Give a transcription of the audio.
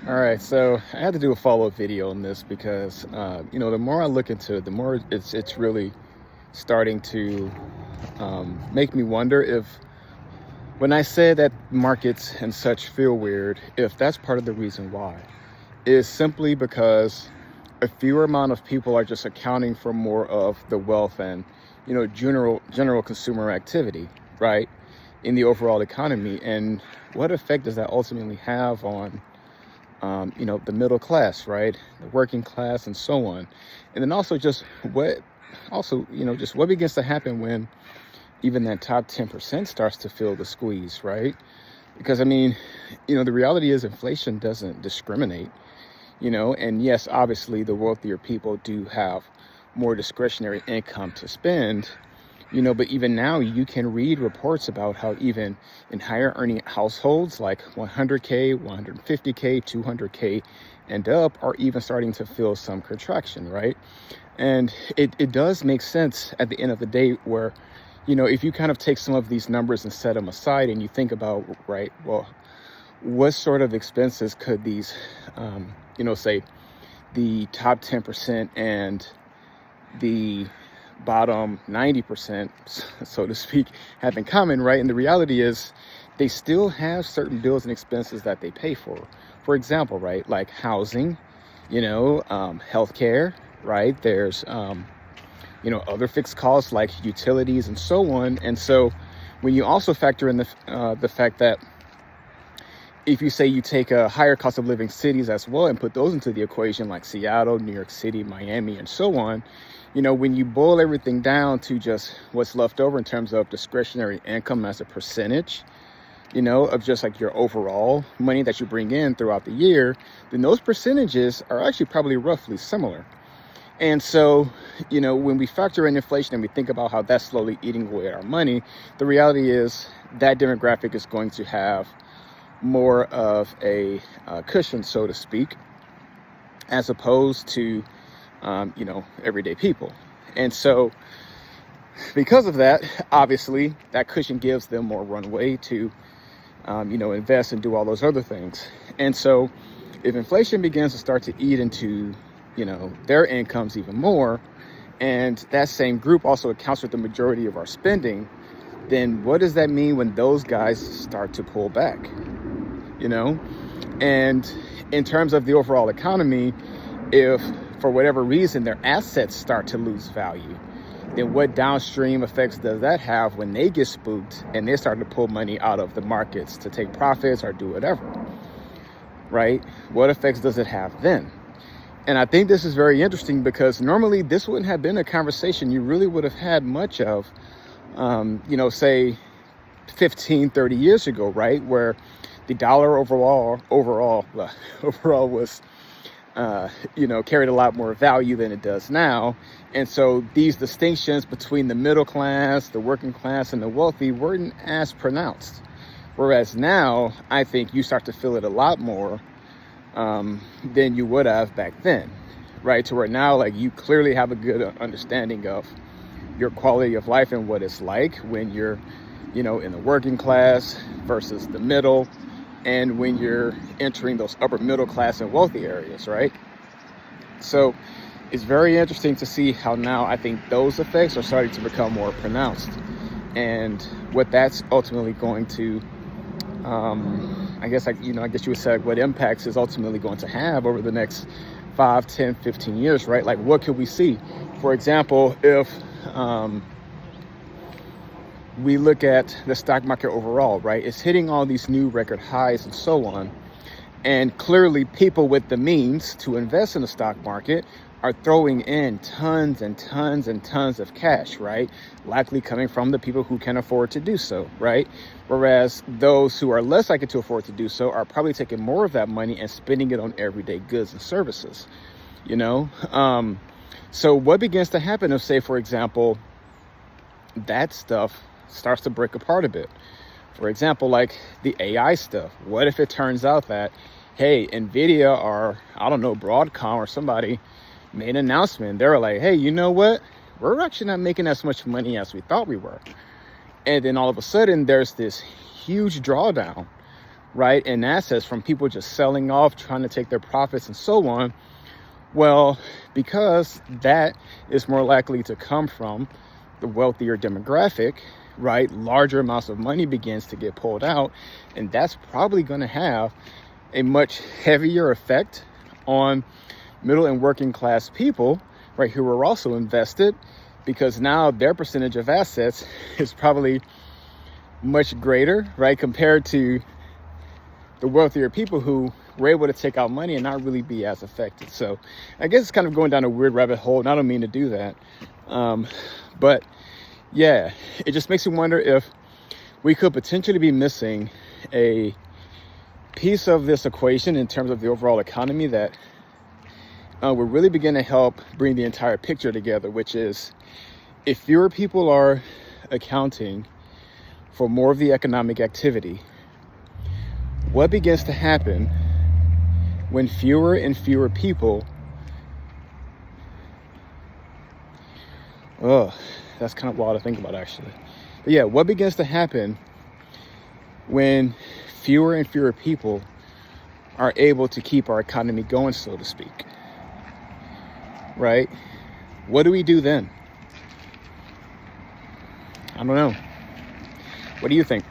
All right, so I had to do a follow-up video on this because the more I look into it, the more it's really starting to make me wonder if, when I say that markets and such feel weird, if that's part of the reason why, is simply because a fewer amount of people are just accounting for more of the wealth and general consumer activity, right, in the overall economy, and what effect does that ultimately have on the middle class, right? The working class and so on. And then also just what begins to happen when even that top 10% starts to feel the squeeze, right? Because the reality is inflation doesn't discriminate, and yes, obviously the wealthier people do have more discretionary income to spend, but even now you can read reports about how even in higher earning households like 100K, 150K, 200K and up are even starting to feel some contraction, right? And it does make sense at the end of the day where, if you kind of take some of these numbers and set them aside and you think about, right, well, what sort of expenses could these, say the top 10% and the bottom 90%, so to speak, have in common, right? And the reality is they still have certain bills and expenses that they pay for. For example, right, like housing, healthcare, right? There's, other fixed costs like utilities and so on. And so when you also factor in the fact that if you say you take a higher cost of living cities as well and put those into the equation, like Seattle, New York City, Miami, and so on, when you boil everything down to just what's left over in terms of discretionary income as a percentage, of just like your overall money that you bring in throughout the year, then those percentages are actually probably roughly similar. And so, when we factor in inflation and we think about how that's slowly eating away at our money, the reality is that demographic is going to have more of a cushion, so to speak, as opposed to, everyday people. And so because of that, obviously, that cushion gives them more runway to, invest and do all those other things. And so if inflation begins to start to eat into, their incomes even more, and that same group also accounts for the majority of our spending, then what does that mean when those guys start to pull back? And in terms of the overall economy, if for whatever reason their assets start to lose value, then what downstream effects does that have when they get spooked and they start to pull money out of the markets to take profits or do whatever, right? What effects does it have then? And I think this is very interesting because normally this wouldn't have been a conversation you really would have had much of, say 15, 30 years ago, right? Where the dollar overall was, carried a lot more value than it does now. And so these distinctions between the middle class, the working class, and the wealthy weren't as pronounced. Whereas now, I think you start to feel it a lot more than you would have back then, right? To where now, like, you clearly have a good understanding of your quality of life and what it's like when you're, in the working class versus the middle, and when you're entering those upper middle class and wealthy areas, right? So it's very interesting to see how now I think those effects are starting to become more pronounced, and what that's ultimately going to, I guess you would say what impacts is ultimately going to have over the next 5, 10, 15 years, right? Like, what could we see? For example, if we look at the stock market overall, right? It's hitting all these new record highs and so on. And clearly people with the means to invest in the stock market are throwing in tons and tons and tons of cash, right? Likely coming from the people who can afford to do so, right? Whereas those who are less likely to afford to do so are probably taking more of that money and spending it on everyday goods and services, So what begins to happen if, say, for example, that stuff starts to break apart a bit? For example, like the AI stuff. What if it turns out that, hey, NVIDIA or, Broadcom or somebody made an announcement. They were like, hey, you know what? We're actually not making as much money as we thought we were. And then all of a sudden, there's this huge drawdown, right, and assets from people just selling off, trying to take their profits and so on. Well, because that is more likely to come from the wealthier demographic, right, larger amounts of money begins to get pulled out, and that's probably going to have a much heavier effect on middle and working class people, right, who are also invested, because now their percentage of assets is probably much greater, right, compared to the wealthier people who were able to take out money and not really be as affected. So I guess it's kind of going down a weird rabbit hole, and I don't mean to do that. But yeah, it just makes me wonder if we could potentially be missing a piece of this equation in terms of the overall economy that will really begin to help bring the entire picture together, which is if fewer people are accounting for more of the economic activity, what begins to happen when fewer and fewer people, that's kind of wild to think about, actually. But yeah, what begins to happen when fewer and fewer people are able to keep our economy going, so to speak, right? What do we do then? I don't know. What do you think?